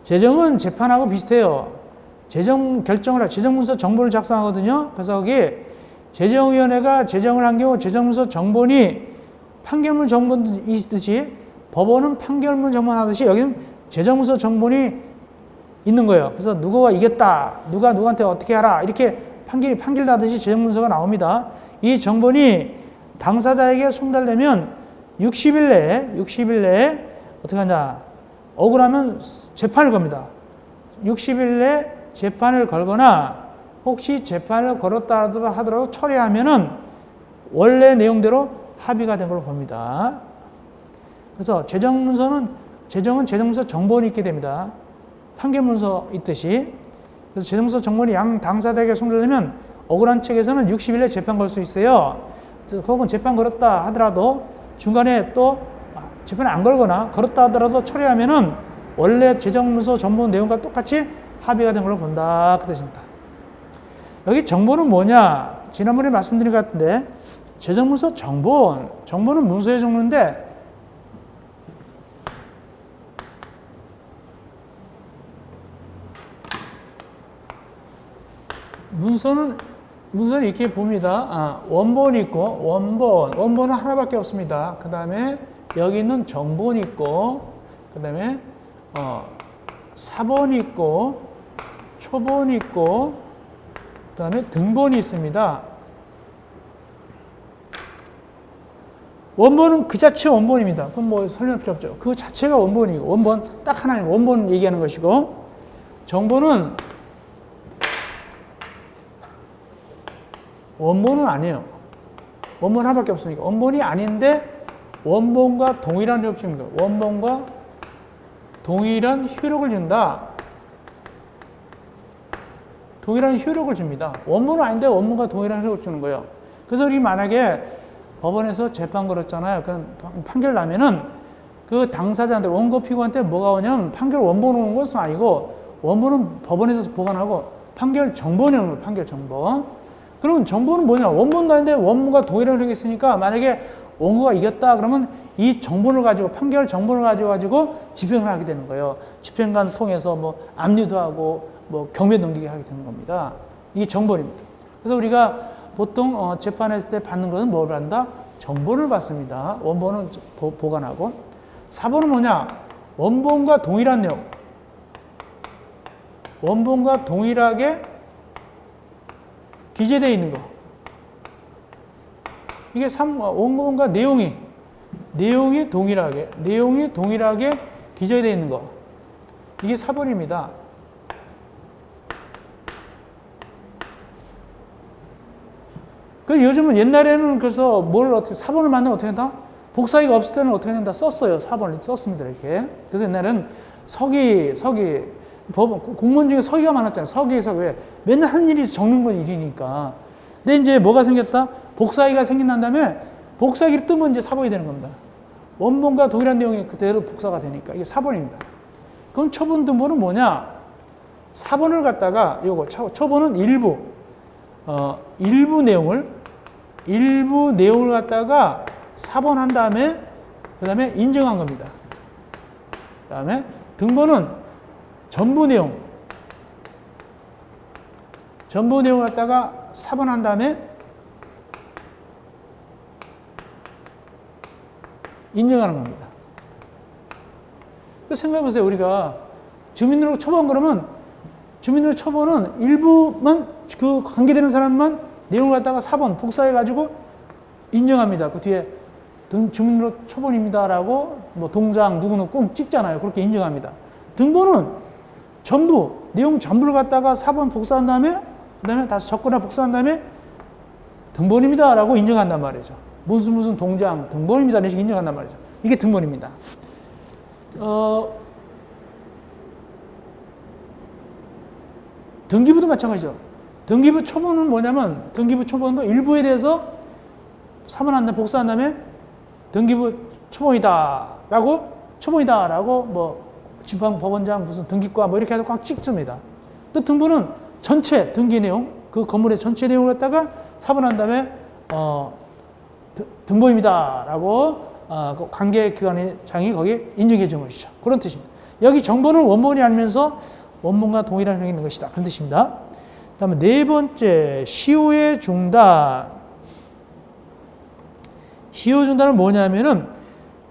재정은 재판하고 비슷해요. 재정 결정을 재정문서 정본을 작성하거든요. 그래서 거기 재정위원회가 재정을 한 경우 재정문서 정본이 판결문 정본이듯이 법원은 판결문 정본하듯이 여기는 재정문서 정본이 있는 거예요. 그래서 누구가 이겼다, 누가 누구한테 어떻게 하라 이렇게 판결 나듯이 재정문서가 나옵니다. 이 정본이 당사자에게 송달되면 60일 내에 어떻게 하냐 억울하면 재판을 겁니다. 60일 내에 재판을 걸거나 혹시 재판을 걸었다 하더라도 철회하면은 원래 내용대로 합의가 된 걸로 봅니다. 그래서 재정은 재정문서 정본이 있게 됩니다. 판결문서 있듯이. 그래서 재정문서 정본이 양 당사자에게 송달되면 억울한 측에서는 60일에 재판 걸 수 있어요. 혹은 재판 걸었다 하더라도 중간에 또 재판 안 걸거나 걸었다 하더라도 처리하면은 원래 재정문서 정본 내용과 똑같이 합의가 된 걸로 본다. 그 뜻입니다. 여기 정본은 뭐냐? 지난번에 말씀드린 것 같은데 재정문서 정본은 문서의 종류인데 문서는 이렇게 봅니다. 원본이 있고 원본은 하나밖에 없습니다. 그 다음에 여기 있는 정본이 있고 그 다음에 사본이 있고 초본이 있고 그 다음에 등본이 있습니다. 원본은 그 자체 원본입니다. 그럼 뭐 설명할 필요 없죠. 그 자체가 원본이고 원본 딱 하나는 원본 얘기하는 것이고 정본은 아니에요. 원본 하나밖에 없으니까 원본이 아닌데 원본과 동일한 효력을 줍니다. 원본과 동일한 효력을 준다. 동일한 효력을 줍니다. 원본은 아닌데 원본과 동일한 효력을 주는 거예요. 그래서 우리 만약에 법원에서 재판 걸었잖아요. 그럼 판결 나면은 그 당사자한테 원고 피고한테 뭐가 오냐면 판결 원본 오는 것은 아니고 원본은 법원에서 보관하고 판결 정본이 오는 거예요. 판결 정본. 그러면 정본은 뭐냐? 원본도 아닌데 원본과 동일한 효력이 있으니까 만약에 원고가 이겼다 그러면 이 정본을 가지고 판결 정본을 가지고 집행을 하게 되는 거예요. 집행관 통해서 뭐 압류도 하고 뭐 경매 넘기게 하게 되는 겁니다. 이게 정본입니다. 그래서 우리가 보통 재판했을 때 받는 것은 뭘 한다? 정본을 받습니다. 원본은 보관하고. 사본은 뭐냐? 원본과 동일한 내용. 원본과 동일하게 기재되어 있는 거. 이게 원본과 내용이 동일하게 기재되어 있는 거. 이게 4번입니다. 그 요즘은 옛날에는 그래서 뭘 어떻게 4번을 만나면 어떻게 한다? 복사기가 없을 때는 어떻게 한다? 썼어요. 4번을 썼습니다. 이렇게. 그래서 옛날에는 공무원 중에 서기가 많았잖아요. 서기에서 왜? 맨날 한 일이 적는 건 일이니까. 근데 이제 뭐가 생겼다? 복사기가 생긴 다음에 복사기를 뜨면 이제 4번이 되는 겁니다. 원본과 동일한 내용이 그대로 복사가 되니까 이게 4번입니다. 그럼 초본 등본은 뭐냐? 4번을 갖다가 요거 초본은 일부 내용을 갖다가 4번 한 다음에 그다음에 인정한 겁니다. 그다음에 등본은 전부 내용을 갖다가 4번 한 다음에 인정하는 겁니다. 생각해보세요. 우리가 주민등록 초본 그러면 주민등록 초본은 일부만 그 관계되는 사람만 내용을 갖다가 4번 복사해가지고 인정합니다. 그 뒤에 주민등록 초본입니다라고 뭐 동장 누구는 꼭 찍잖아요. 그렇게 인정합니다. 등본은 전부 내용 전부를 갖다가 4번 복사한 다음에 그다음에 다시 적거나 복사한 다음에 등본입니다라고 인정한단 말이죠. 무슨 동장 등본입니다. 이런 식으로 인정한단 말이죠. 이게 등본입니다. 등기부도 마찬가지죠. 등기부 초본은 뭐냐면 등기부 초본도 일부에 대해서 4번 한 다음에 복사한 다음에 등기부 초본이다라고 뭐 지방 법원장 무슨 등기과 뭐 이렇게 해서 꽉 찍습니다. 또 등본은 전체 등기 내용 그 건물의 전체 내용을 갖다가 4번 한 다음에 등본입니다라고 그 관계기관장이 거기 인정해 준 것이죠. 그런 뜻입니다. 여기 정본은 원본이 아니면서 원본과 동일한 형이 있는 것이다. 그런 뜻입니다. 다음에 네 번째, 시효의 중단. 시효 중단은 뭐냐면은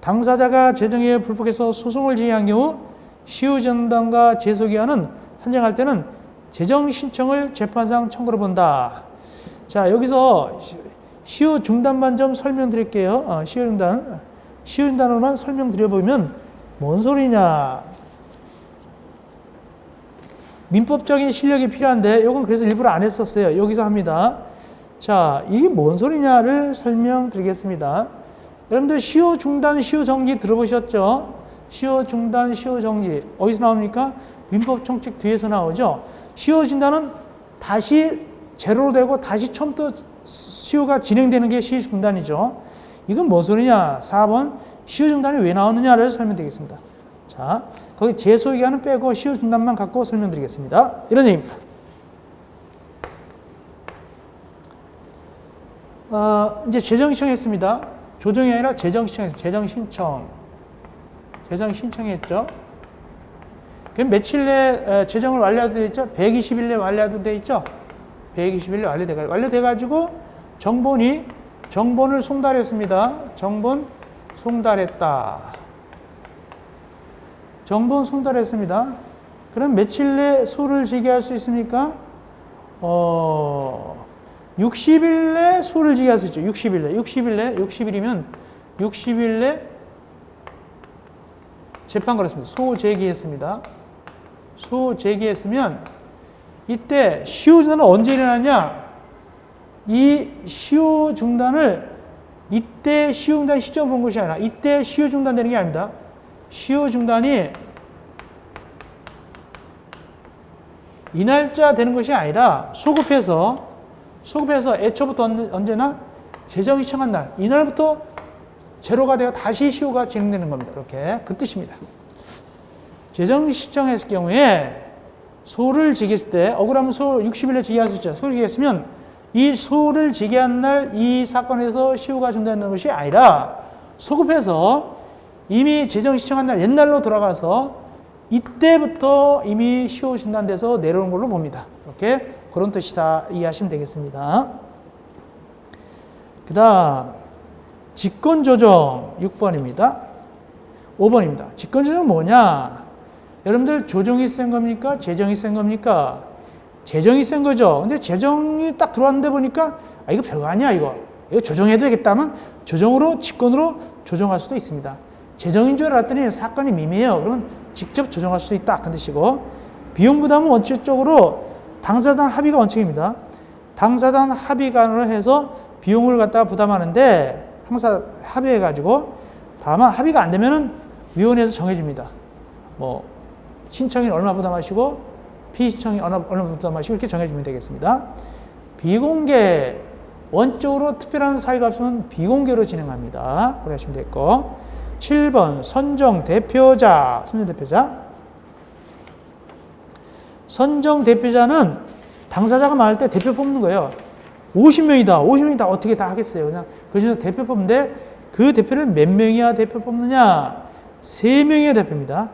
당사자가 재정에 불복해서 소송을 제기한 경우 시효 중단과 제소기한은 산정할 때는 재정 신청을 재판상 청구로 본다. 자, 여기서 시효 중단만 좀 설명드릴게요. 시효 중단으로만 설명드려보면 뭔 소리냐. 민법적인 실력이 필요한데 이건 그래서 일부러 안 했었어요. 여기서 합니다. 자, 이게 뭔 소리냐를 설명드리겠습니다. 여러분들 시효 중단, 시효 정지 들어보셨죠? 시효 중단, 시효 정지 어디서 나옵니까? 민법 총칙 뒤에서 나오죠. 시효 중단은 다시 제로로 되고 다시 처음부터 시효가 진행되는 게 시효 중단이죠. 이건 뭔 소리냐? 4번 시효 중단이 왜 나오느냐를 설명드리겠습니다. 자, 거기 제소기한은 빼고 시효 중단만 갖고 설명드리겠습니다. 이런 얘기입니다. 이제 재정 신청했습니다. 조정이 아니라 재정 신청했습니다. 재정 신청했죠. 그럼 며칠 내 재정을 완료도 돼 있죠? 120일 내 완료도 돼 있죠? 120일 내 완료돼가지고 정본을 송달했습니다. 정본 송달했다. 정본 송달했습니다. 그럼 며칠 내 소를 제기할 수 있습니까? 60일 내 소를 제기할 수 있죠. 60일이면 60일 내 재판 걸었습니다. 소 제기했습니다. 소 제기했으면 이때 시효 중단은 언제 일어나냐? 이 시효 중단을 이때 시효 중단 시점 본 것이 아니라 이때 시효 중단되는 게 아닙니다. 시효 중단이 이 날짜 되는 것이 아니라 소급해서 애초부터 언제나 재정 신청한 날 이날부터 제로가 되어 다시 시효가 진행되는 겁니다. 이렇게 그 뜻입니다. 재정 신청했을 경우에 소를 제기했을 때 억울하면 소 60일에 제기할 수 있죠. 소를 제기했으면 이 소를 제기한 날 이 사건에서 시효가 중단되는 것이 아니라 소급해서 이미 재정 신청한 날 옛날로 돌아가서 이때부터 이미 시효 중단돼서 내려오는 걸로 봅니다. 이렇게 그런 뜻이다 이해하시면 되겠습니다. 그 다음 직권조정 6번입니다. 5번입니다. 직권조정은 뭐냐? 여러분들 조정이 센 겁니까? 재정이 센 겁니까? 재정이 센 거죠. 근데 재정이 딱 들어왔는데 보니까 아, 이거 별거 아니야, 이거 조정해도 되겠다 하면 조정으로, 직권으로 조정할 수도 있습니다. 재정인 줄 알았더니 사건이 미미해요. 그러면 직접 조정할 수도 있다. 그 뜻이고, 비용 부담은 원칙적으로 당사자 합의가 원칙입니다. 당사자 합의간으로 해서 비용을 갖다가 부담하는데 항상 합의해가지고 다만 합의가 안 되면은 위원회에서 정해집니다. 뭐 신청인 얼마 부담하시고 피신청인 얼마 부담하시고 이렇게 정해주면 되겠습니다. 비공개, 원적으로 특별한 사유가 없으면 비공개로 진행합니다. 그러시면 됐고, 7번 선정 대표자. 선정 대표자는 당사자가 많을 때 대표 뽑는 거예요. 50명이 다 어떻게 다 하겠어요. 그냥 그중에서 대표 뽑는데 그 대표를 몇 명이야 대표 뽑느냐? 3명이야 대표입니다.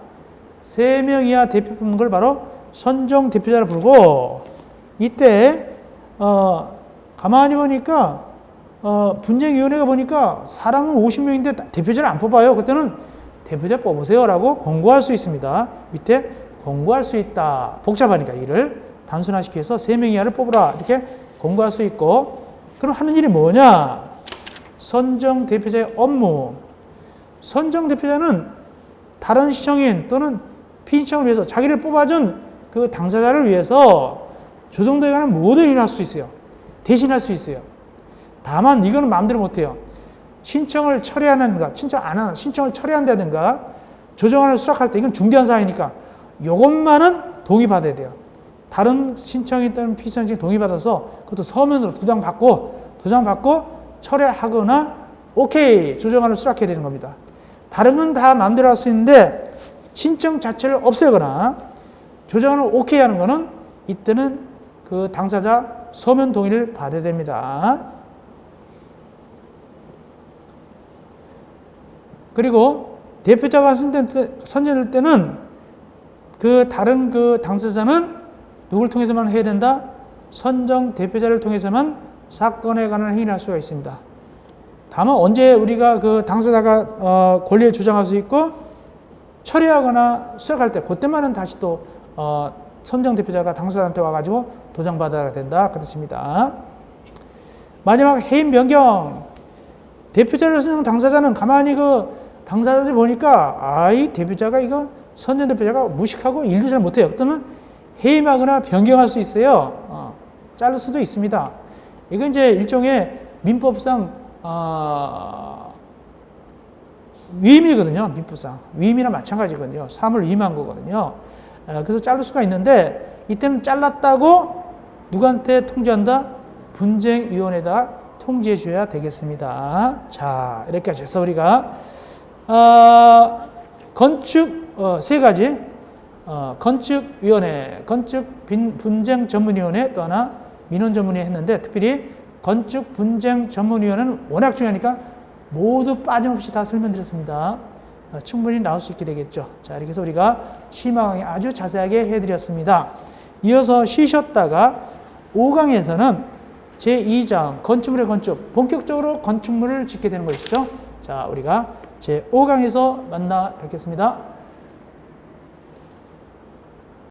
3명이야 대표 뽑는 걸 바로 선정 대표자를 부르고, 이때 가만히 보니까 분쟁위원회가 보니까 사람은 50명인데 대표자를 안 뽑아요. 그때는 대표자 뽑으세요 라고 권고할 수 있습니다. 밑에 권고할 수 있다. 복잡하니까 일을 단순화시켜서 3명 이하를 뽑으라 이렇게 권고할 수 있고, 그럼 하는 일이 뭐냐? 선정 대표자의 업무. 선정 대표자는 다른 시청인 또는 피신청을 위해서 자기를 뽑아준 그 당사자를 위해서 조정도에 관한 모든 일을 할 수 있어요. 대신할 수 있어요. 다만 이거는 마음대로 못해요. 신청을 처리한다든가 신청을 처리한다든가 조정안을 수락할 때 이건 중대한 사항이니까 이것만은 동의받아야 돼요. 다른 신청이 또는 피신청이 동의받아서 그것도 서면으로 도장받고 철회하거나 오케이 조정안을 수락해야 되는 겁니다. 다른 건 다 마음대로 할 수 있는데 신청 자체를 없애거나 조정안을 오케이 하는 거는 이때는 그 당사자 서면 동의를 받아야 됩니다. 그리고 대표자가 선정될 때는 그 다른 그 당사자는 누굴 통해서만 해야 된다? 선정 대표자를 통해서만 사건에 관한 행위를 할 수가 있습니다. 다만 언제 우리가 그 당사자가 권리를 주장할 수 있고 처리하거나 수락할 때 그때만은 다시 또 선정 대표자가 당사자한테 와가지고 도장받아야 된다 그 뜻입니다. 마지막 해임 변경. 대표자를 선정 당사자는 가만히 그 당사자들이 보니까 이 대표자가 이거 선정 대표자가 무식하고 일도 잘 못해요. 그러면 해임하거나 변경할 수 있어요. 자를 수도 있습니다. 이건 이제 일종의 민법상 위임이거든요. 민법상 위임이나 마찬가지거든요. 사물 위임한 거거든요. 그래서 자를 수가 있는데 이때는 잘랐다고 누구한테 통지한다? 분쟁위원회에다 통지해 줘야 되겠습니다. 자, 이렇게까지 해서 우리가 건축 세 가지 건축위원회, 건축분쟁전문위원회 또 하나 민원전문위원회 했는데 특별히 건축분쟁전문위원회는 워낙 중요하니까 모두 빠짐없이 다 설명드렸습니다. 충분히 나올 수 있게 되겠죠. 자, 이렇게 해서 우리가 시마강의 아주 자세하게 해드렸습니다. 이어서 쉬셨다가 5강에서는 제2장 건축물의 건축, 본격적으로 건축물을 짓게 되는 것이죠. 자, 우리가 제5강에서 만나 뵙겠습니다.